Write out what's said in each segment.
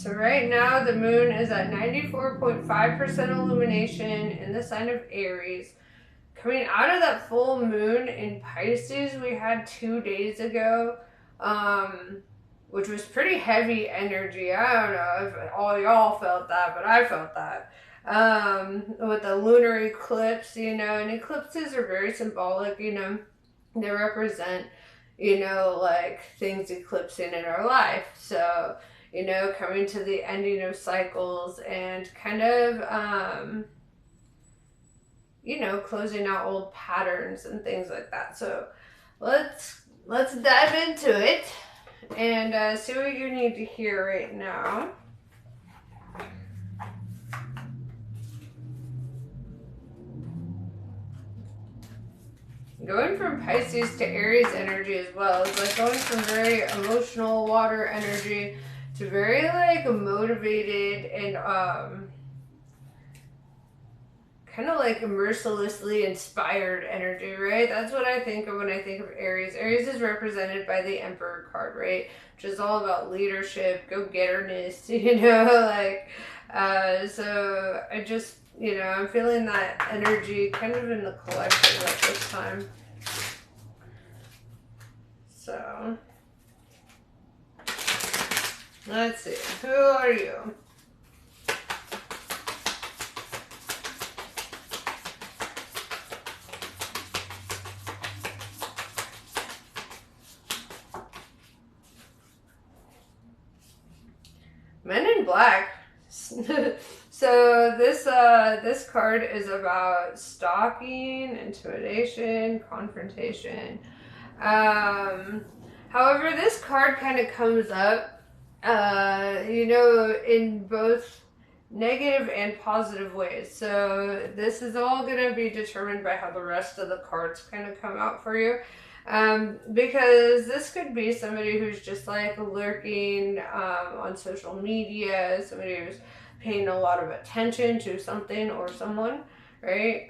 So right now the moon is at 94.5% illumination in the sign of Aries. Coming out of that full moon in Pisces we had 2 days ago, which was pretty heavy energy. I don't know if all y'all felt that, but I felt that. With the lunar eclipse, and eclipses are very symbolic, they represent, like things eclipsing in our life. So, coming to the ending of cycles and kind of, closing out old patterns and things like that. So let's dive into it and see what you need to hear right now. Going from Pisces to Aries energy as well is like going from very emotional water energy to very like motivated and kind of like mercilessly inspired energy, right? That's what I think of when I think of Aries. Aries is represented by the Emperor card, right? Which is all about leadership, go-getterness, so I just, I'm feeling that energy kind of in the collective at this time. So, let's see. Who are you? Men in Black. So this card is about stalking, intimidation, confrontation. However, this card kind of comes up, in both negative and positive ways. So this is all going to be determined by how the rest of the cards kind of come out for you. Because this could be somebody who's just like lurking on social media, somebody who's paying a lot of attention to something or someone, right?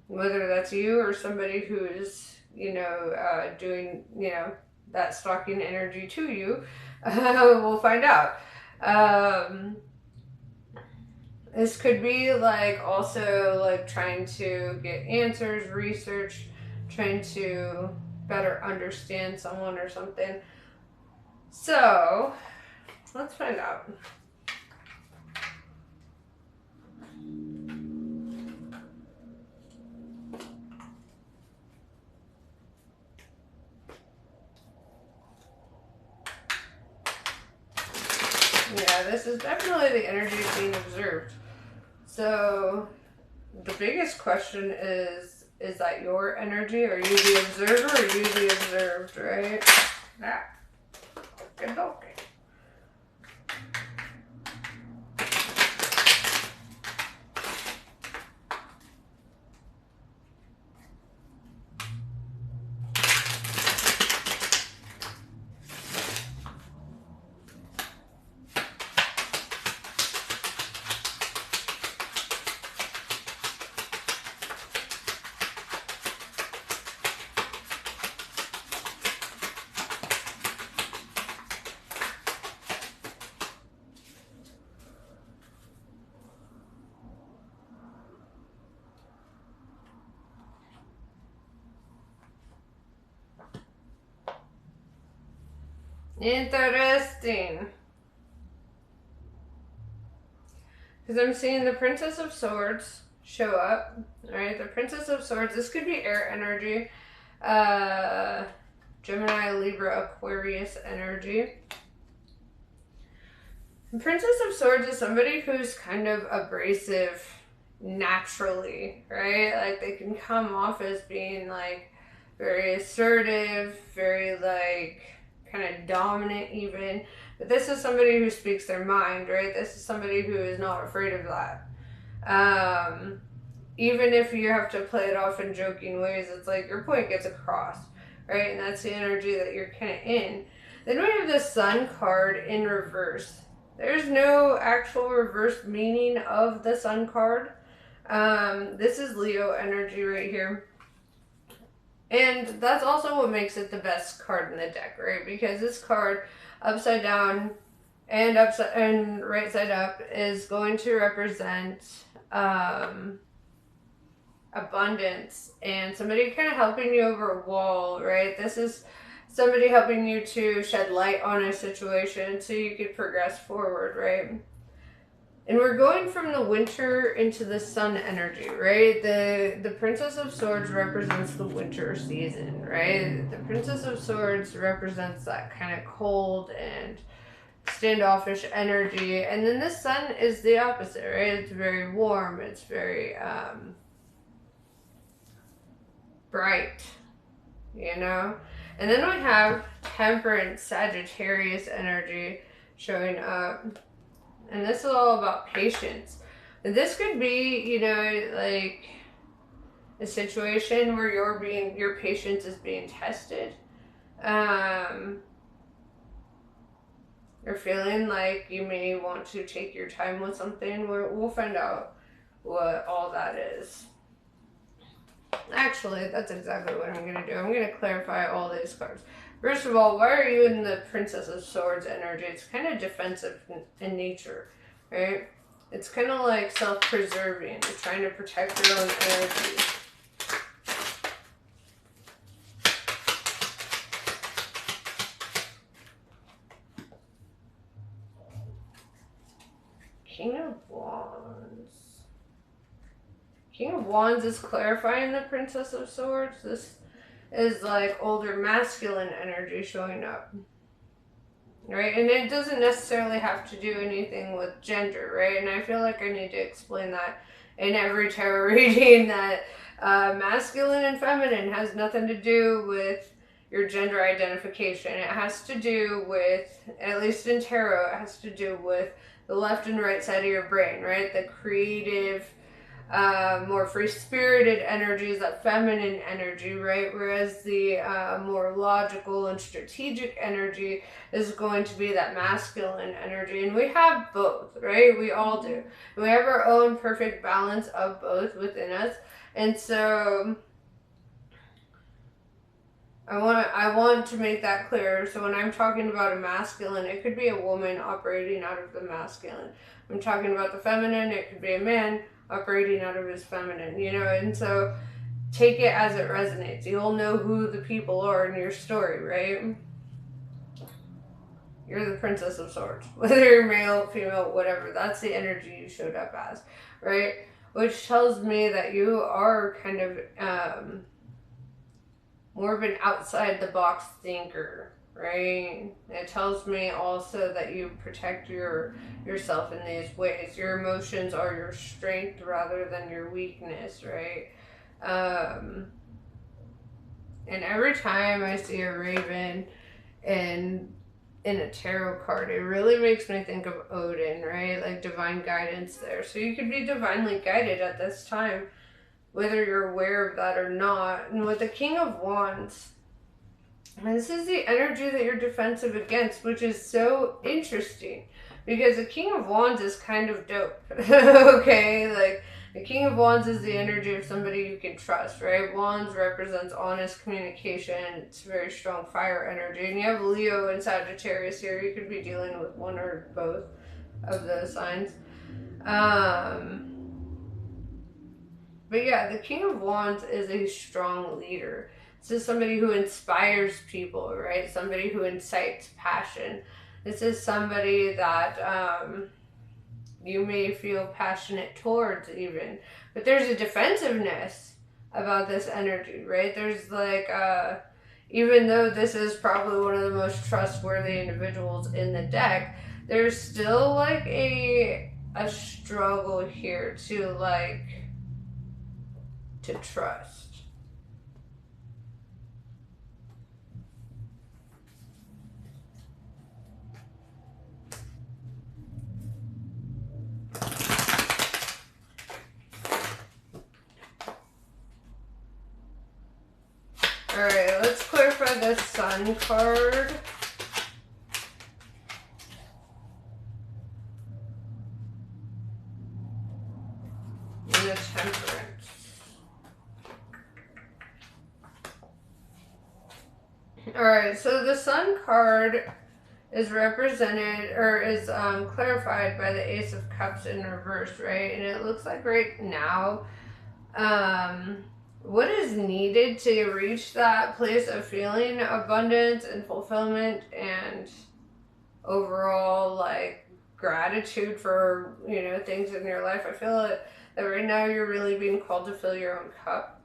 Whether that's you or somebody who's, doing, that stalking energy to you, we'll find out. This could be like also like trying to get answers, research, trying to better understand someone or something. So, let's find out. Yeah, this is definitely the energy being observed. So, the biggest question is that your energy? Are you the observer or are you the observed, right? Yeah. Okay. Interesting. Because I'm seeing the Princess of Swords show up. Alright, the Princess of Swords. This could be air energy. Gemini, Libra, Aquarius energy. The Princess of Swords is somebody who's kind of abrasive naturally, right? Like they can come off as being like very assertive, very like kind of dominant even. But this is somebody who speaks their mind, right? This is somebody who is not afraid of that. Even if you have to play it off in joking ways, it's like your point gets across, right? And that's the energy that you're kind of in. Then we have the Sun card in reverse. There's no actual reverse meaning of the Sun card. This is Leo energy right here. And that's also what makes it the best card in the deck, right? Because this card, upside down, and upside and right side up is going to represent abundance and somebody kind of helping you over a wall, right? This is somebody helping you to shed light on a situation so you could progress forward, right? And we're going from the winter into the sun energy, right? The Princess of Swords represents the winter season, right? The Princess of Swords represents that kind of cold and standoffish energy. And then the sun is the opposite, right? It's very warm, it's very bright, you know? And then we have Temperance Sagittarius energy showing up. And this is all about patience. And this could be, you know, like a situation where your patience is being tested. You're feeling like you may want to take your time with something. We'll find out what all that is. Actually, that's exactly what I'm going to do. I'm going to clarify all these cards. First of all, why are you in the Princess of Swords energy? It's kind of defensive in nature, right? It's kind of like self-preserving. You're trying to protect your own energy. King of Wands. King of Wands is clarifying the Princess of Swords. This is like older masculine energy showing up. Right? And it doesn't necessarily have to do anything with gender, right? And I feel like I need to explain that in every tarot reading that masculine and feminine has nothing to do with your gender identification. It has to do with, at least in tarot, it has to do with the left and right side of your brain, right? The creative, more free-spirited energy is that feminine energy, right? Whereas the more logical and strategic energy is going to be that masculine energy. And we have both, right? We all do. And we have our own perfect balance of both within us. And so I want to make that clear. So when I'm talking about a masculine, it could be a woman operating out of the masculine. I'm talking about the feminine, it could be a man operating out of his feminine, you know, and so take it as it resonates. You'll know who the people are in your story, right? You're the Princess of Swords. Whether you're male, female, whatever, that's the energy you showed up as, right? Which tells me that you are kind of more of an outside the box thinker, right? It tells me also that you protect yourself in these ways. Your emotions are your strength rather than your weakness, right? And every time I see a raven in a tarot card, it really makes me think of Odin, right? Like divine guidance there. So you could be divinely guided at this time, whether you're aware of that or not. And with the King of Wands, this is the energy that you're defensive against, which is so interesting because the King of Wands is kind of dope. Okay, like the King of Wands is the energy of somebody you can trust, right? Wands represents honest communication. It's very strong fire energy. And you have Leo and Sagittarius here. You could be dealing with one or both of those signs. But yeah, the King of Wands is a strong leader. This is somebody who inspires people, right? Somebody who incites passion. This is somebody that you may feel passionate towards even. But there's a defensiveness about this energy, right? There's like, even though this is probably one of the most trustworthy individuals in the deck, there's still like a struggle here to trust. Alright, let's clarify the Sun card. And the Temperance. Alright, so the Sun card is represented or is clarified by the Ace of Cups in reverse, right? And it looks like right now, what is needed to reach that place of feeling abundance and fulfillment and overall like gratitude for, you know, things in your life. I feel that right now you're really being called to fill your own cup,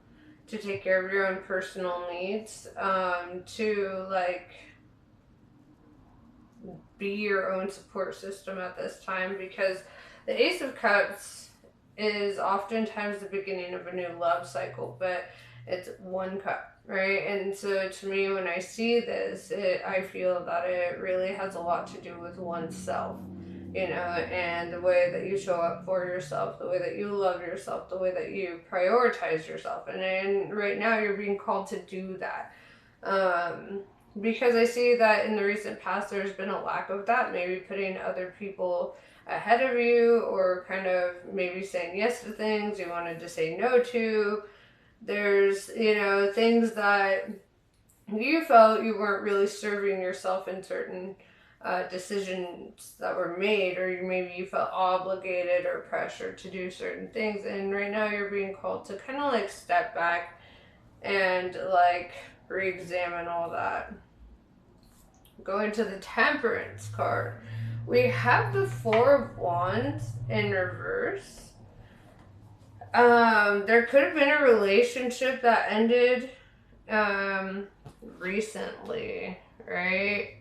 to take care of your own personal needs, to like be your own support system at this time, because the Ace of Cups is oftentimes the beginning of a new love cycle, but it's one cup, right? And so to me, when I see this, I feel that it really has a lot to do with oneself, you know, and the way that you show up for yourself, the way that you love yourself, the way that you prioritize yourself. And right now you're being called to do that. Because I see that in the recent past there's been a lack of that, maybe putting other people ahead of you, or kind of maybe saying yes to things you wanted to say no to. There's, you know, things that you felt you weren't really serving yourself in certain decisions that were made, or maybe you felt obligated or pressured to do certain things. And right now you're being called to kind of like step back and like re-examine all that. Going to the Temperance card, we have the Four of Wands in reverse. There could have been a relationship that ended recently, right?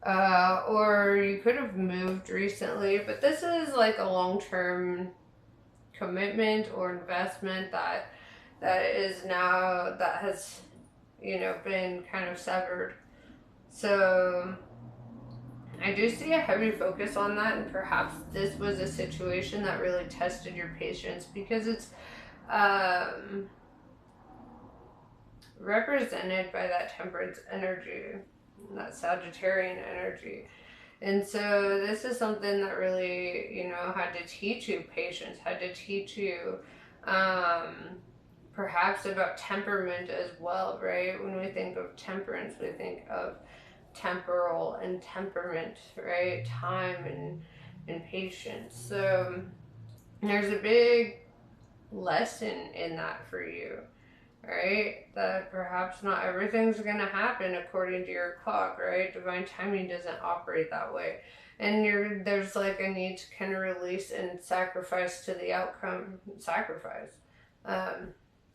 Or you could have moved recently, but this is like a long-term commitment or investment that is now, that has, you know, been kind of severed. So I do see a heavy focus on that, and perhaps this was a situation that really tested your patience, because it's represented by that Temperance energy, that Sagittarian energy. And so this is something that really, you know, had to teach you patience, had to teach you perhaps about temperament as well, right? When we think of temperance, we think of temporal and temperament, right? Time and patience. So there's a big lesson in that for you, right? That perhaps not everything's gonna happen according to your clock, right? Divine timing doesn't operate that way. And there's like a need to kind of release and sacrifice to the outcome.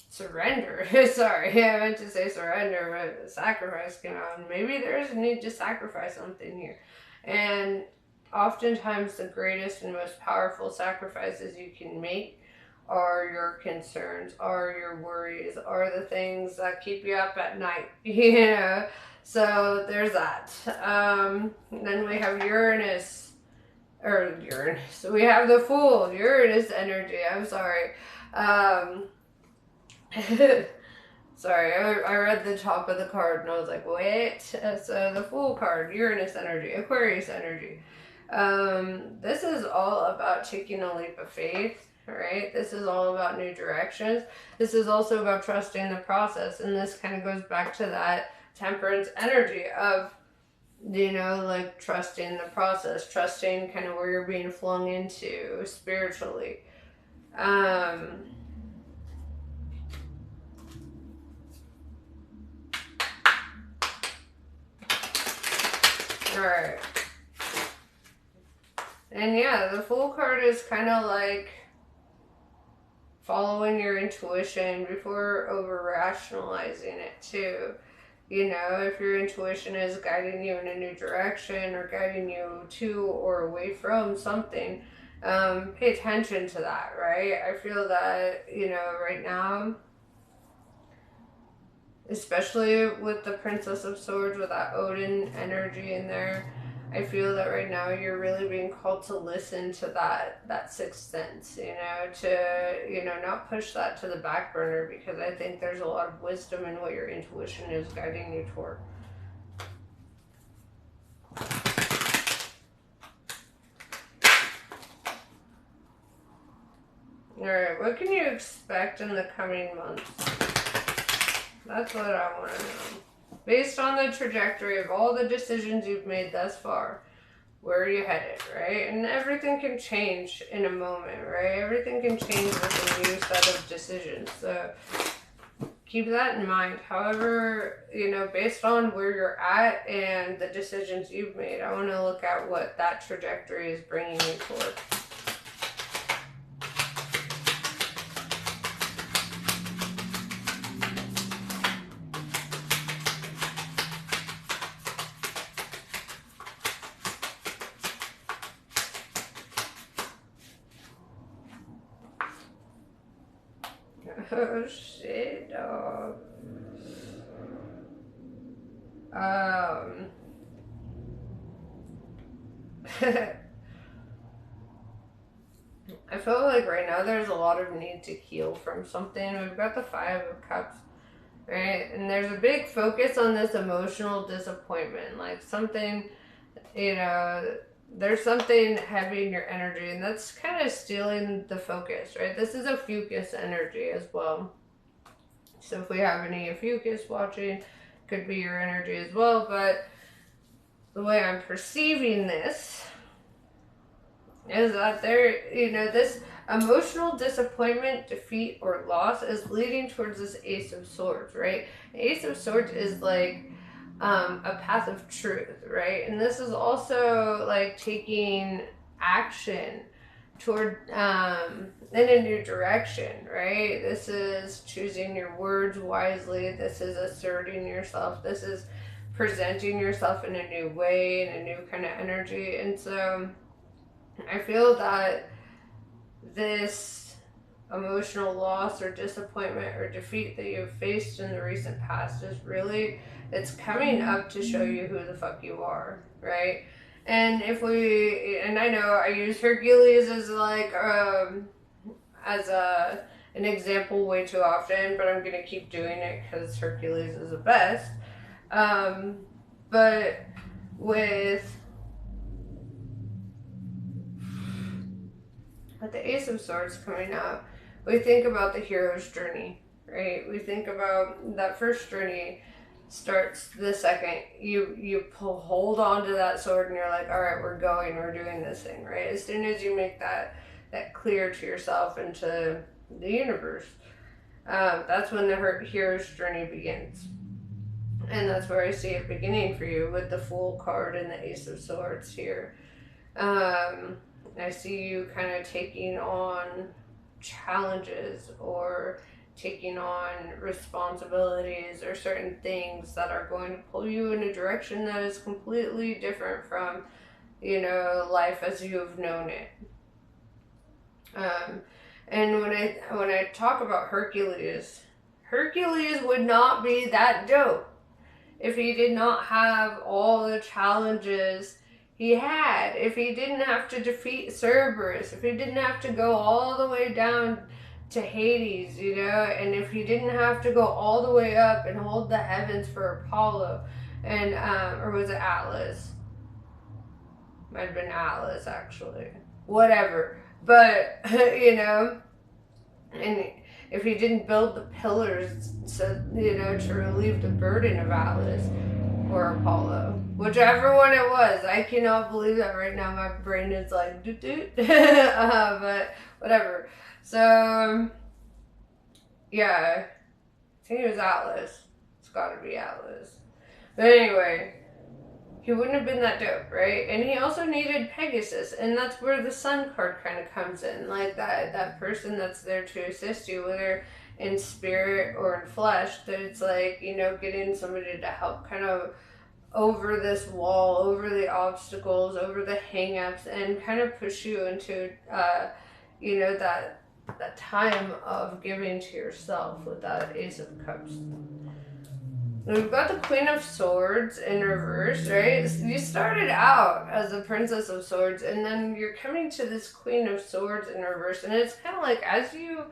Surrender. Sorry, I meant to say surrender, but sacrifice came out. Maybe there's a need to sacrifice something here. And oftentimes the greatest and most powerful sacrifices you can make are your concerns, are your worries, are the things that keep you up at night, you know? So there's that. Then we have Uranus. So we have the Fool, Uranus energy, I'm sorry. Sorry, I read the top of the card and I was like, wait. So the Fool card, Uranus energy, Aquarius energy. This is all about taking a leap of faith, right? This is all about new directions. This is also about trusting the process. And this kind of goes back to that Temperance energy of, you know, like trusting the process, trusting kind of where you're being flung into spiritually. Alright. And yeah, the Fool card is kind of like following your intuition before over-rationalizing it too. You know, if your intuition is guiding you in a new direction or guiding you to or away from something, pay attention to that, right? I feel that, you know, right now, especially with the Princess of Swords, with that Odin energy in there, I feel that right now you're really being called to listen to that sixth sense, you know, to, you know, not push that to the back burner, because I think there's a lot of wisdom in what your intuition is guiding you toward. Alright, what can you expect in the coming months? That's what I want to know. based on the trajectory of all the decisions you've made thus far, where are you headed, right? And everything can change in a moment, right? Everything can change with a new set of decisions. So keep that in mind. However, based on where you're at and the decisions you've made, I want to look at what that trajectory is bringing you toward. Oh shit, dog. I feel like right now there's a lot of need to heal from something. We've got the Five of Cups, right? And there's a big focus on this emotional disappointment. Like something, there's something heavy in your energy, and that's kind of stealing the focus, right? This is a Fucus energy as well. So if we have any Fucus watching, could be your energy as well. But the way I'm perceiving this is that this emotional disappointment, defeat, or loss is leading towards this Ace of Swords, right? Ace of Swords is like a path of truth, right? And this is also like taking action toward in a new direction, right? This is choosing your words wisely. This is asserting yourself. This is presenting yourself in a new way, in a new kind of energy. And so I feel that this emotional loss or disappointment or defeat that you've faced in the recent past is really, it's coming up to show you who the fuck you are, right? And and I know I use Hercules as like an example way too often, but I'm gonna keep doing it because Hercules is the best. But with the Ace of Swords coming up, we think about the hero's journey, right? We think about that first journey starts the second you hold on to that sword and you're like, all right, we're doing this thing, right? As soon as you make that clear to yourself and to the universe, that's when the hero's journey begins. And that's where I see it beginning for you with the Fool card and the Ace of Swords here. I see you kind of taking on challenges or taking on responsibilities or certain things that are going to pull you in a direction that is completely different from, life as you have known it. And when I talk about Hercules would not be that dope if he did not have all the challenges he had, if he didn't have to defeat Cerberus, if he didn't have to go all the way down to Hades, and if he didn't have to go all the way up and hold the heavens for Apollo, and or was it Atlas? Might have been Atlas, actually. Whatever. But, and if he didn't build the pillars to relieve the burden of Atlas or Apollo, whichever one it was. I cannot believe that right now. My brain is like doot doot. But whatever. So yeah, I think it was Atlas. It's gotta be Atlas. But anyway, he wouldn't have been that dope, right? And he also needed Pegasus, and that's where the Sun card kind of comes in, like that person that's there to assist you, whether in spirit or in flesh. That it's like, getting somebody to help kind of over this wall, over the obstacles, over the hang-ups, and kind of push you into that time of giving to yourself with that Ace of Cups. We've got the Queen of Swords in reverse, right? You started out as the Princess of Swords, and then you're coming to this Queen of Swords in reverse, and it's kind of like as you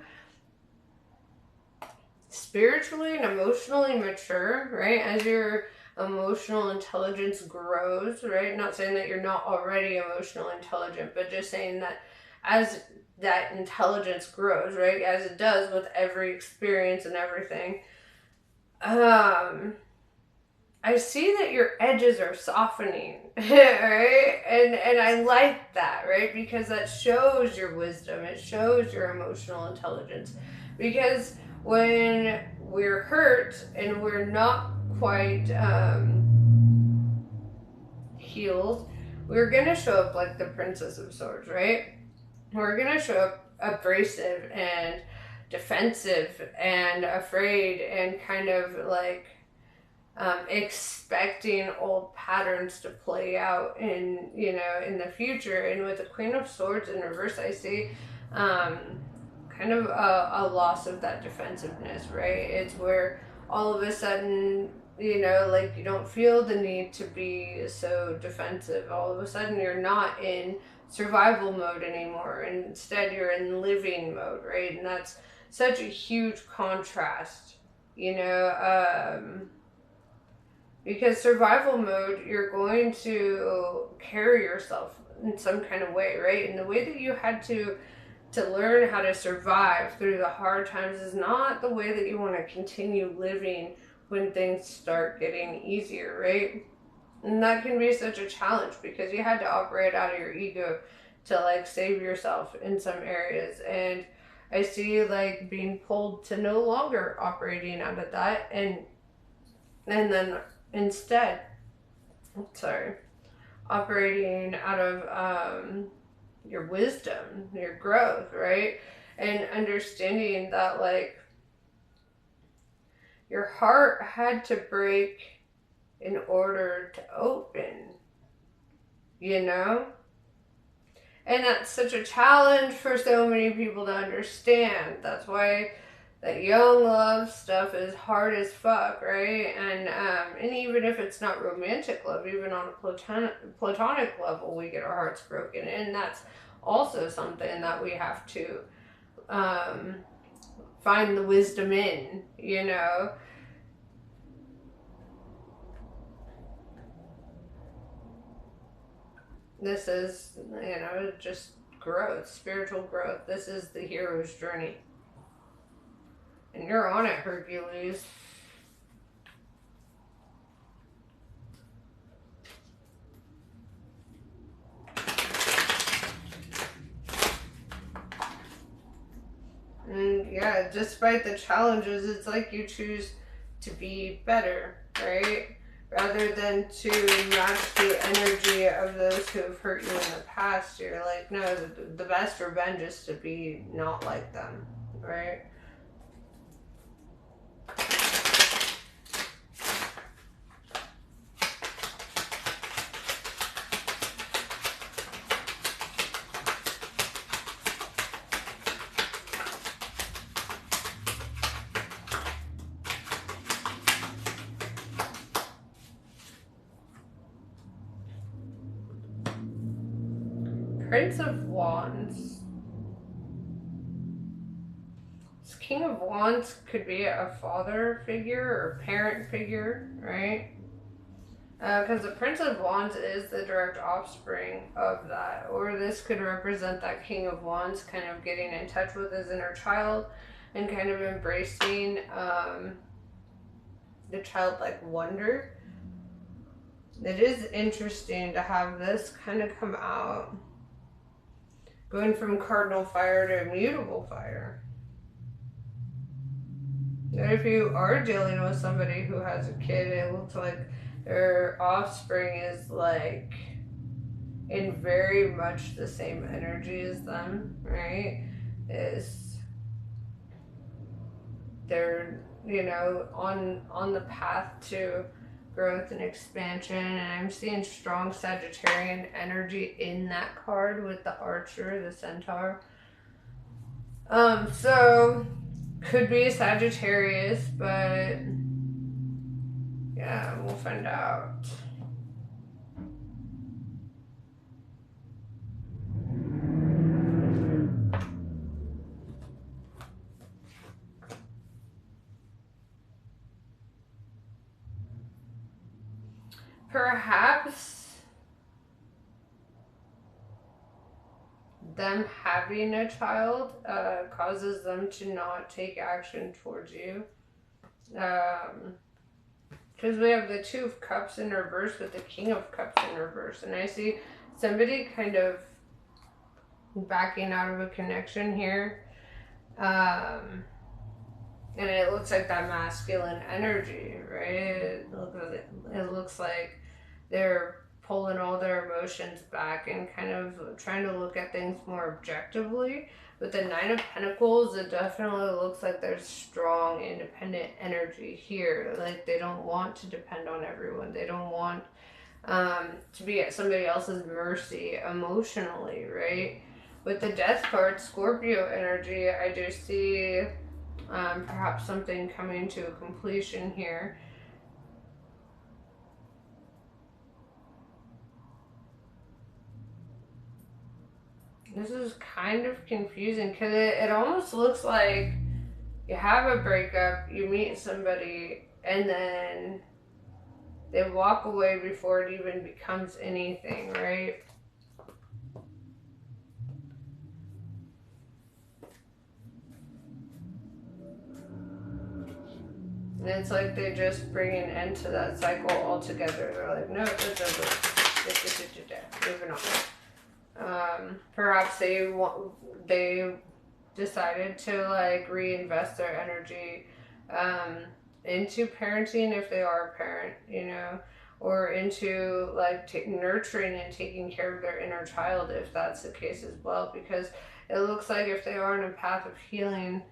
spiritually and emotionally mature, right? As your emotional intelligence grows, right? Not saying that you're not already emotionally intelligent, but just saying that as that intelligence grows, right? As it does with every experience and everything. I see that your edges are softening, right? And I like that, right? Because that shows your wisdom. It shows your emotional intelligence. Because when we're hurt and we're not quite healed, we're gonna show up like the Princess of Swords, right? We're gonna show up abrasive and defensive and afraid and kind of like expecting old patterns to play out in in the future. And with the Queen of Swords in reverse, I see kind of a loss of that defensiveness, right? It's where all of a sudden, like you don't feel the need to be so defensive. All of a sudden, you're not in survival mode anymore. And instead, you're in living mode, right? And that's such a huge contrast, because survival mode, you're going to carry yourself in some kind of way, right? And the way that you had to learn how to survive through the hard times is not the way that you want to continue living when things start getting easier, right? And that can be such a challenge because you had to operate out of your ego to like save yourself in some areas. And I see you like being pulled to no longer operating out of that, and then instead, operating out of your wisdom, your growth, right? And understanding that like your heart had to break in order to open, And that's such a challenge for so many people to understand. That's why that young love stuff is hard as fuck, right? And even if it's not romantic love, even on a platonic level, we get our hearts broken, and that's also something that we have to find the wisdom in, This is, just growth, spiritual growth. This is the hero's journey. And you're on it, Hercules. And yeah, despite the challenges, it's like you choose to be better, right? Rather than to match the energy of those who have hurt you in the past. You're like, no, the best revenge is to be not like them, right? Prince of Wands. This King of Wands could be a father figure or parent figure, right? Because the Prince of Wands is the direct offspring of that. Or this could represent that King of Wands kind of getting in touch with his inner child and kind of embracing the childlike wonder. It is interesting to have this kind of come out. Going from cardinal fire to immutable fire. And if you are dealing with somebody who has a kid, it looks like their offspring is like in very much the same energy as them, right? They're on the path to growth and expansion, and I'm seeing strong Sagittarian energy in that card with the archer, the centaur. So could be Sagittarius, but yeah, we'll find out. Perhaps them having a child causes them to not take action towards you. because we have the Two of Cups in reverse with the King of Cups in reverse. And I see somebody kind of backing out of a connection here. And it looks like that masculine energy, right? It looks like they're pulling all their emotions back and kind of trying to look at things more objectively. With the Nine of Pentacles, it definitely looks like there's strong, independent energy here. Like they don't want to depend on everyone. They don't want to be at somebody else's mercy emotionally, right? With the Death card, Scorpio energy, I do see perhaps something coming to a completion here. This is kind of confusing because it almost looks like you have a breakup, you meet somebody, and then they walk away before it even becomes anything, right? And it's like they just bring an end to that cycle altogether. They're like, no, it's over. Moving on. Perhaps they decided to like reinvest their energy into parenting if they are a parent, you know, or into like nurturing and taking care of their inner child if that's the case as well, because it looks like if they are on a path of healing,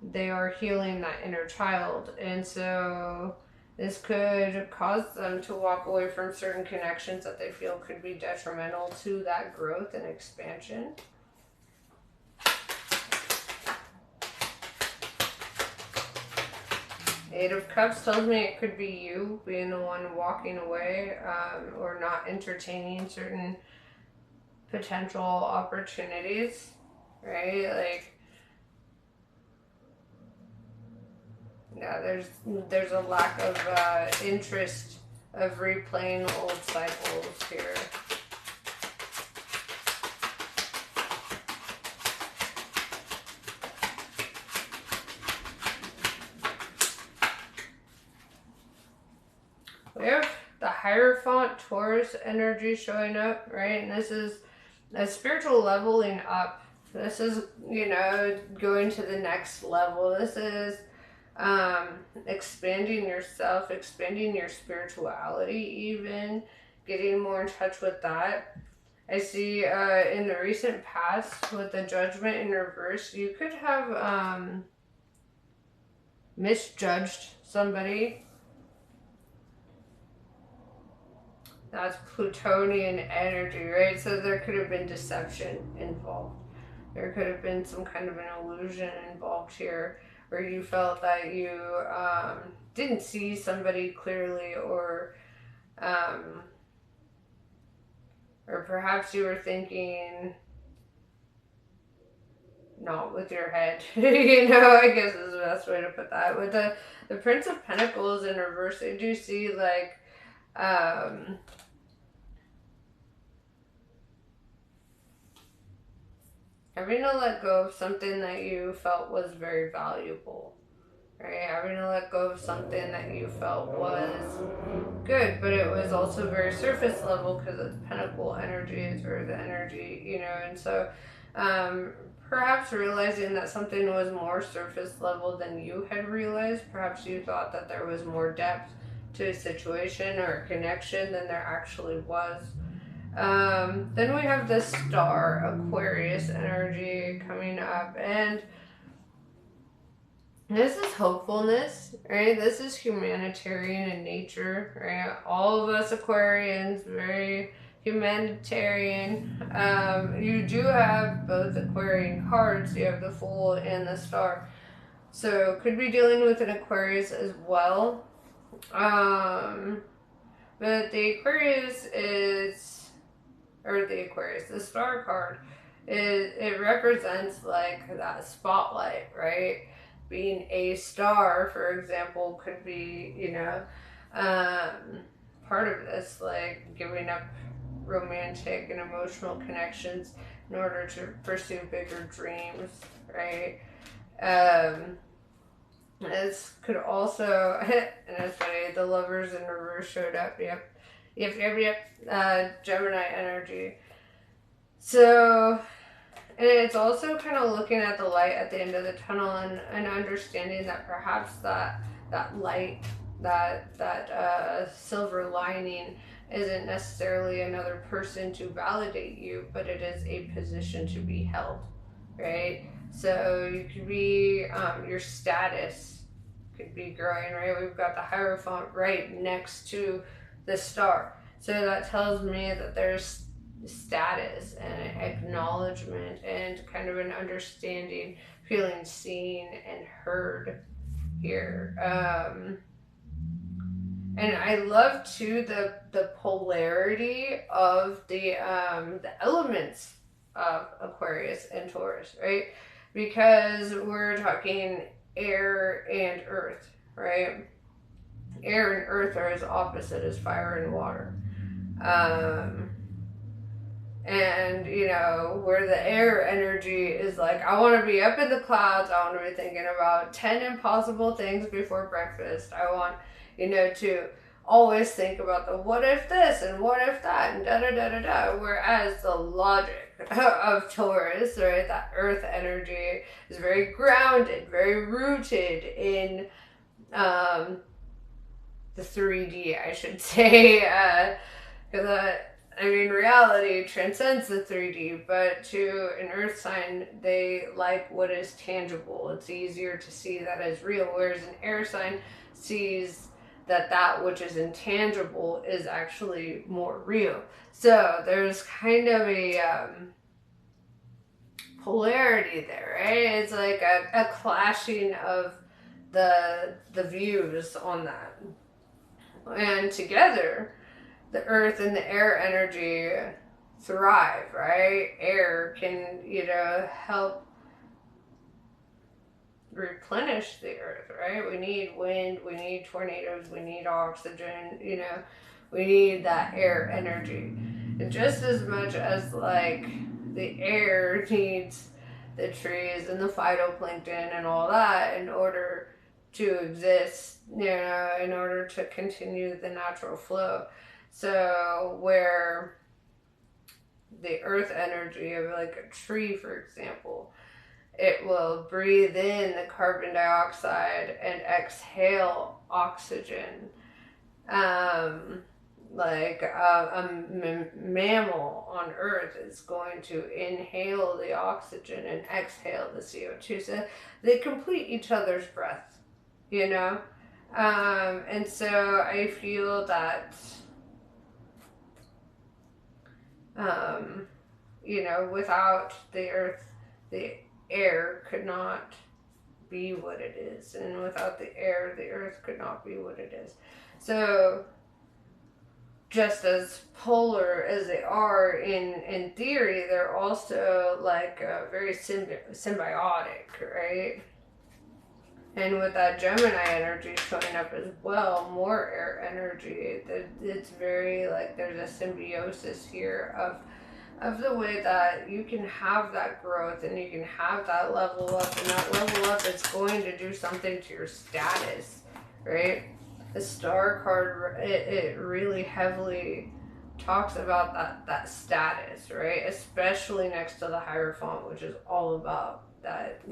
they are healing that inner child. And so this could cause them to walk away from certain connections that they feel could be detrimental to that growth and expansion. Eight of Cups tells me it could be you being the one walking away or not entertaining certain potential opportunities, right? Like, yeah, there's a lack of interest of replaying old cycles here. We have the Hierophant Taurus energy showing up, right? And this is a spiritual leveling up. This is, you know, going to the next level. This is expanding yourself, expanding your spirituality even, getting more in touch with that. I see in the recent past with the Judgment in reverse, you could have misjudged somebody. That's Plutonian energy, right? So there could have been deception involved. There could have been some kind of an illusion involved here where you felt that you didn't see somebody clearly, or perhaps you were thinking not with your head. You know, I guess is the best way to put that. With the Prince of Pentacles in reverse, I do see like having to let go of something that you felt was very valuable, right? Having to let go of something that you felt was good, but it was also very surface level because it's Pentacle energies, or the energy, you know, and so perhaps realizing that something was more surface level than you had realized. Perhaps you thought that there was more depth to a situation or a connection than there actually was. Then we have the Star, Aquarius energy coming up, and this is hopefulness, right? This is humanitarian in nature, right? All of us Aquarians, very humanitarian. You do have both Aquarian cards. You have the Fool and the Star. So could be dealing with an Aquarius as well. But the Aquarius is, or the Aquarius, the Star card, it represents like that spotlight, right? Being a star, for example, could be, you know, part of this, like giving up romantic and emotional connections in order to pursue bigger dreams, right? This could also, and it's funny, the lovers in reverse showed up. Yep. Gemini energy. So, and it's also kind of looking at the light at the end of the tunnel, and understanding that perhaps that light, that silver lining, isn't necessarily another person to validate you, but it is a position to be held, right? So you could be, your status could be growing, right? We've got the Hierophant right next to the star. So that tells me that there's status and acknowledgement and kind of an understanding, feeling seen and heard here. And I love too the polarity of the elements of Aquarius and Taurus, right? Because we're talking air and earth, right? Air and earth are as opposite as fire and water. And where the air energy is like, I want to be up in the clouds, I want to be thinking about 10 impossible things before breakfast, I want to always think about the what if this and what if that and da da da da da. Whereas the logic of Taurus, right, that earth energy, is very grounded, very rooted in the 3D, I should say, because reality transcends the 3D, but to an earth sign, they like what is tangible. It's easier to see that as real, whereas an air sign sees that which is intangible is actually more real. So there's kind of a polarity there, right? It's like a clashing of the views on that. And together, the earth and the air energy thrive, right? Air can, help replenish the earth, right? We need wind, we need tornadoes, we need oxygen, we need that air energy. And just as much as like the air needs the trees and the phytoplankton and all that in order to exist, in order to continue the natural flow. So where the earth energy of like a tree, for example, it will breathe in the carbon dioxide and exhale oxygen. Like a mammal on Earth is going to inhale the oxygen and exhale the CO2. So they complete each other's breath, And so I feel that, without the Earth, the air could not be what it is, and without the air, the earth could not be what it is. So just as polar as they are in theory, they're also like very symbiotic, right? And with that Gemini energy showing up as well, more air energy, it's very like there's a symbiosis here of the way that you can have that growth and you can have that level up, and that level up is going to do something to your status, right? The star card, it really heavily talks about that status, right? Especially next to the Hierophant, which is all about that,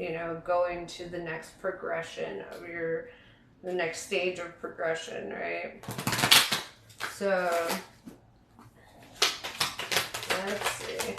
going to the next progression of the next stage of progression, right? So let's see.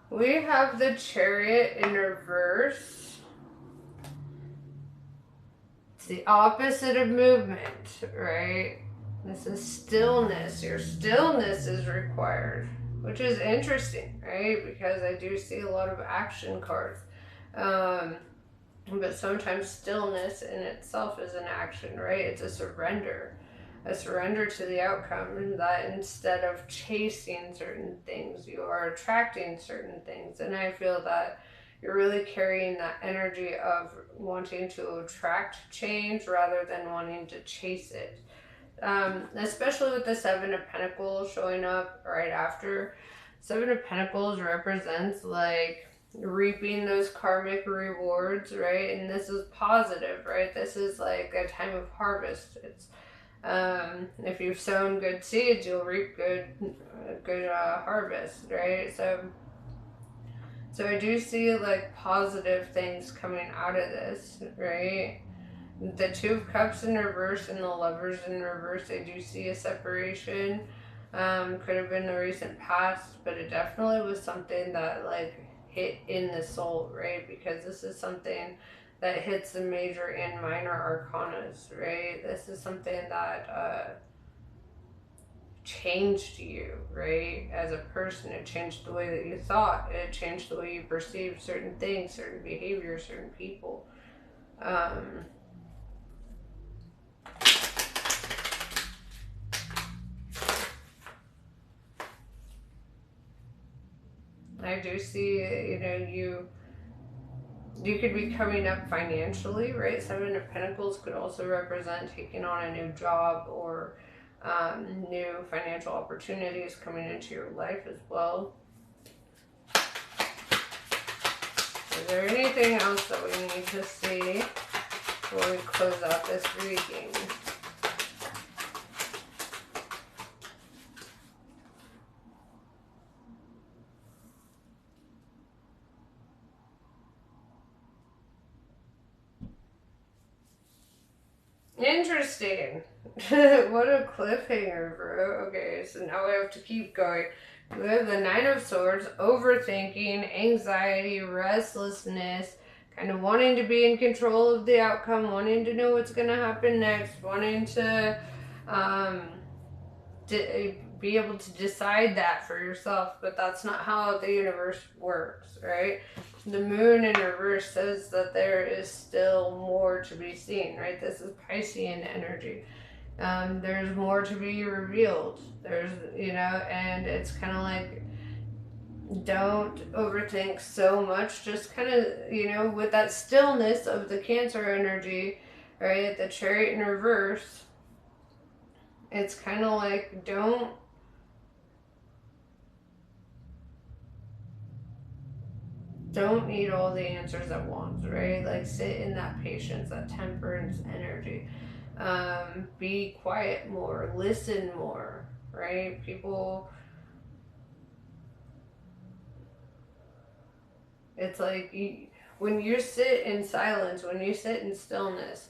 We have the Chariot in reverse. It's the opposite of movement, right? This is stillness. Your stillness is required, which is interesting, right? Because I do see a lot of action cards. But sometimes stillness in itself is an action, right? It's a surrender. a surrender to the outcome, and that instead of chasing certain things, you are attracting certain things. And I feel that you're really carrying that energy of wanting to attract change rather than wanting to chase it. Especially with the Seven of Pentacles showing up right after. Seven of Pentacles represents like reaping those karmic rewards, right? And this is positive, right? This is like a time of harvest. It's if you've sown good seeds, you'll reap good harvest, right? So I do see like positive things coming out of this, right? The Two of Cups in reverse and the Lovers in reverse, I do see a separation. Could have been the recent past, but it definitely was something that like hit in the soul, right? Because this is something that hits the major and minor arcanas, right? This is something that changed you, right? As a person, it changed the way that you thought. It changed the way you perceived certain things, certain behaviors, certain people. I do see, you could be coming up financially, right? Seven of Pentacles could also represent taking on a new job or new financial opportunities coming into your life as well. Is there anything else that we need to see before we close out this reading? Interesting. What a cliffhanger, bro. Okay, so now we have to keep going. We have the Nine of Swords, overthinking, anxiety, restlessness, kind of wanting to be in control of the outcome, wanting to know what's going to happen next, wanting to be able to decide that for yourself, but that's not how the universe works, right? The moon in reverse says that there is still more to be seen, right? This is Piscean energy. There's more to be revealed. There's, and it's kind of like, don't overthink so much. Just kind of, with that stillness of the Cancer energy, right? The Chariot in reverse, it's kind of like, don't need all the answers at once, right? Like, sit in that patience, that temperance energy. Be quiet more, listen more, right? People, it's like when you sit in silence, when you sit in stillness,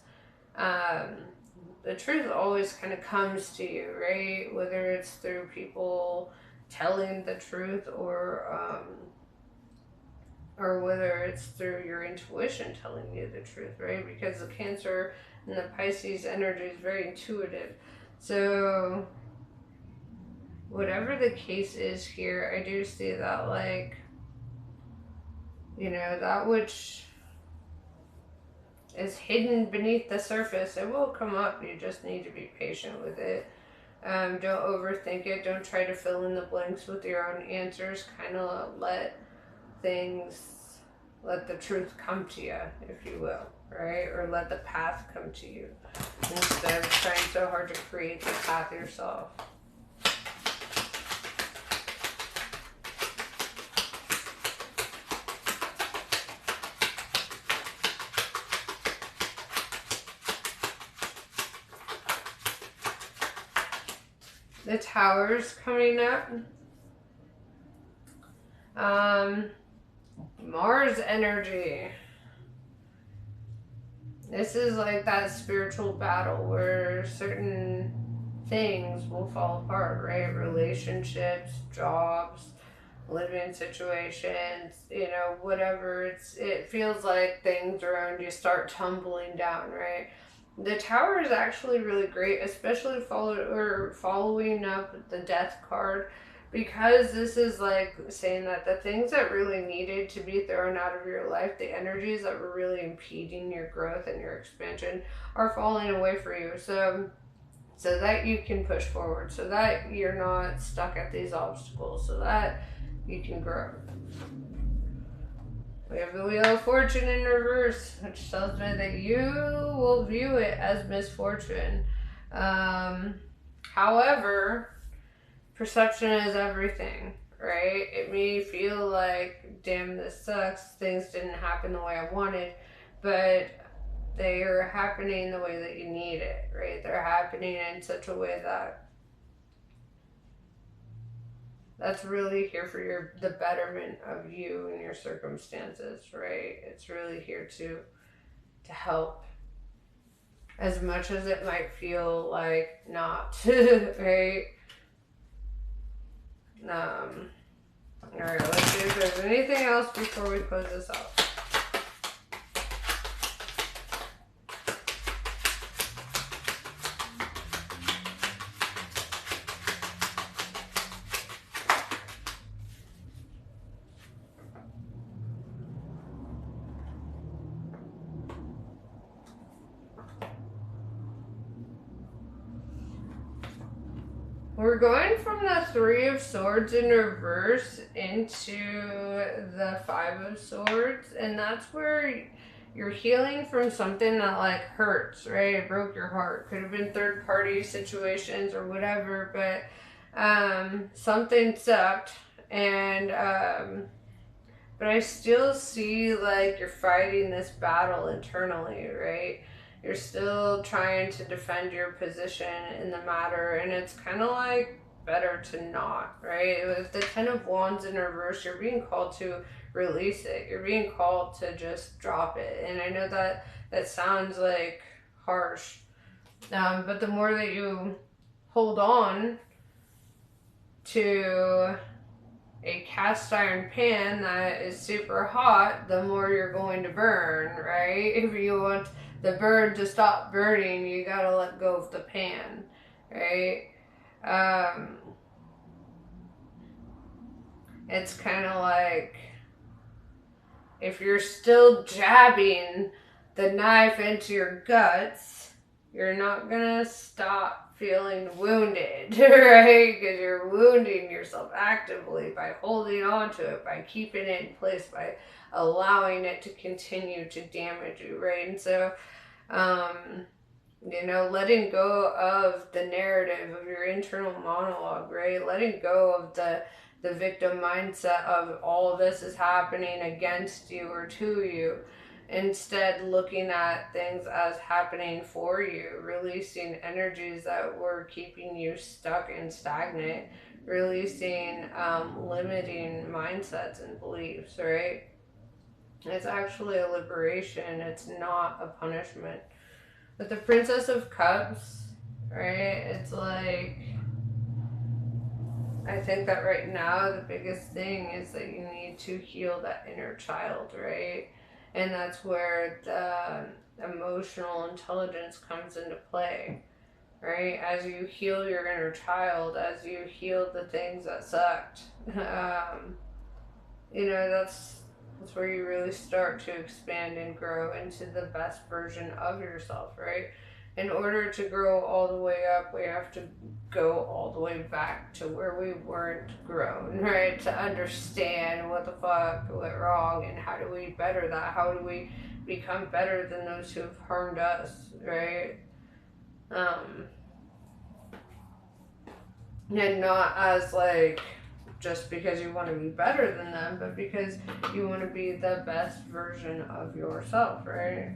the truth always kind of comes to you, right? Whether it's through people telling the truth or whether it's through your intuition telling you the truth, right? Because the Cancer and the Pisces energy is very intuitive. So whatever the case is here, I do see that, like, that which is hidden beneath the surface, it will come up. You just need to be patient with it. Don't overthink it. Don't try to fill in the blanks with your own answers. Kind of let the truth come to you, if you will, right? Or let the path come to you instead of trying so hard to create the path yourself. The Tower's coming up. Mars energy. This is like that spiritual battle where certain things will fall apart, right? Relationships, jobs, living situations, whatever. It feels like things around you start tumbling down, right? The Tower is actually really great, especially following up the Death card, because this is like saying that the things that really needed to be thrown out of your life, the energies that were really impeding your growth and your expansion, are falling away for you. So so that you can push forward, so that you're not stuck at these obstacles, so that you can grow. We have the Wheel of Fortune in reverse, which tells me that you will view it as misfortune. However, perception is everything, right? It may feel like, damn, this sucks, things didn't happen the way I wanted, but they are happening the way that you need it, right? They're happening in such a way that's really here for the betterment of you and your circumstances, right? It's really here to help, as much as it might feel like not, right? All right, let's see if there's anything else before we close this out. We're going from the Three of Swords in reverse into the Five of Swords, and that's where you're healing from something that like hurts, right? It broke your heart. Could have been third party situations or whatever, but something sucked, and but I still see like you're fighting this battle internally, right? You're still trying to defend your position in the matter, and it's kind of like better to not, right? With the Ten of Wands in reverse, you're being called to release it. You're being called to just drop it. And I know that sounds like harsh, but the more that you hold on to a cast iron pan that is super hot, the more you're going to burn, right? If you want the bird to stop burning, you gotta let go of the pan, right? It's kind of like if you're still jabbing the knife into your guts, you're not gonna stop feeling wounded, right? Because you're wounding yourself actively by holding on to it, by keeping it in place, by allowing it to continue to damage you, right? And so, letting go of the narrative of your internal monologue, right? Letting go of the victim mindset of all this is happening against you or to you. Instead, looking at things as happening for you, releasing energies that were keeping you stuck and stagnant, releasing limiting mindsets and beliefs, right? It's actually a liberation. It's not a punishment. With the Princess of Cups, right, it's like, I think that right now the biggest thing is that you need to heal that inner child, right? And that's where the emotional intelligence comes into play, right? As you heal your inner child, as you heal the things that sucked, that's where you really start to expand and grow into the best version of yourself, right? In order to grow all the way up, we have to go all the way back to where we weren't grown, right? To understand what the fuck went wrong and how do we better that? How do we become better than those who have harmed us, right? And not as like just because you want to be better than them, but because you want to be the best version of yourself, right?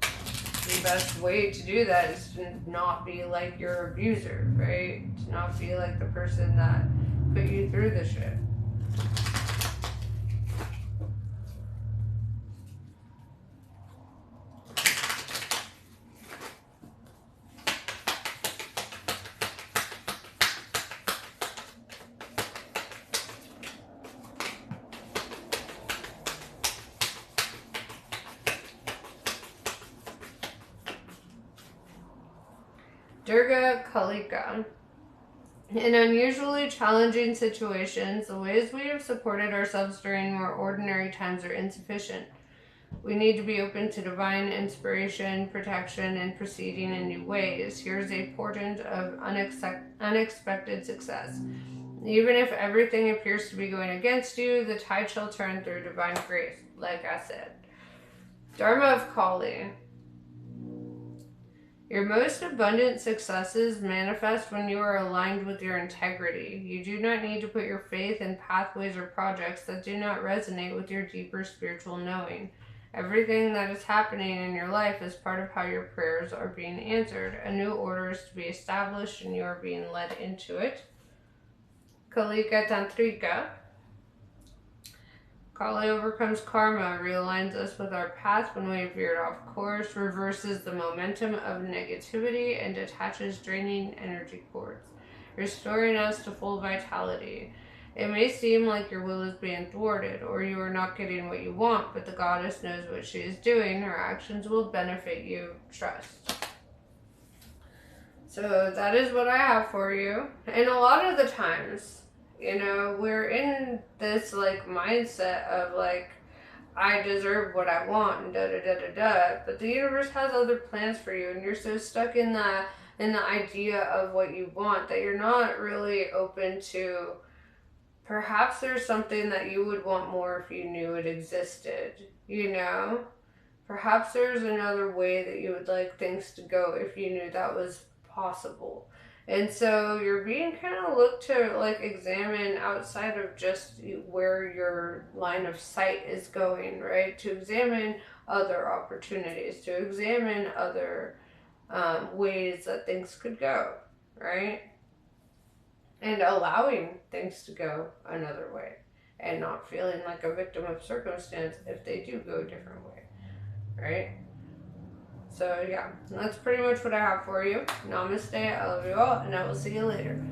The best way to do that is to not be like your abuser, right? To not be like the person that put you through the shit. Durga Kalika. In unusually challenging situations, the ways we have supported ourselves during more ordinary times are insufficient. We need to be open to divine inspiration, protection, and proceeding in new ways. Here's a portent of unexpected success. Even if everything appears to be going against you, the tide shall turn through divine grace, like I said. Dharma of Kali. Your most abundant successes manifest when you are aligned with your integrity. You do not need to put your faith in pathways or projects that do not resonate with your deeper spiritual knowing. Everything that is happening in your life is part of how your prayers are being answered. A new order is to be established and you are being led into it. Kalika Tantrika. Kali overcomes karma, realigns us with our path when we have veered off course, reverses the momentum of negativity, and detaches draining energy cords, restoring us to full vitality. It may seem like your will is being thwarted, or you are not getting what you want, but the goddess knows what she is doing. Her actions will benefit you. Trust. So that is what I have for you. And a lot of the times, you know, we're in this like mindset of like, I deserve what I want and da da da da da. But the universe has other plans for you, and you're so stuck in the idea of what you want that you're not really open to. Perhaps there's something that you would want more if you knew it existed. You know, perhaps there's another way that you would like things to go if you knew that was possible. And so you're being kind of looked to like examine outside of just where your line of sight is going, right? To examine other opportunities, to examine other ways that things could go, right? And allowing things to go another way and not feeling like a victim of circumstance if they do go a different way, right? So yeah, that's pretty much what I have for you. Namaste, I love you all, and I will see you later.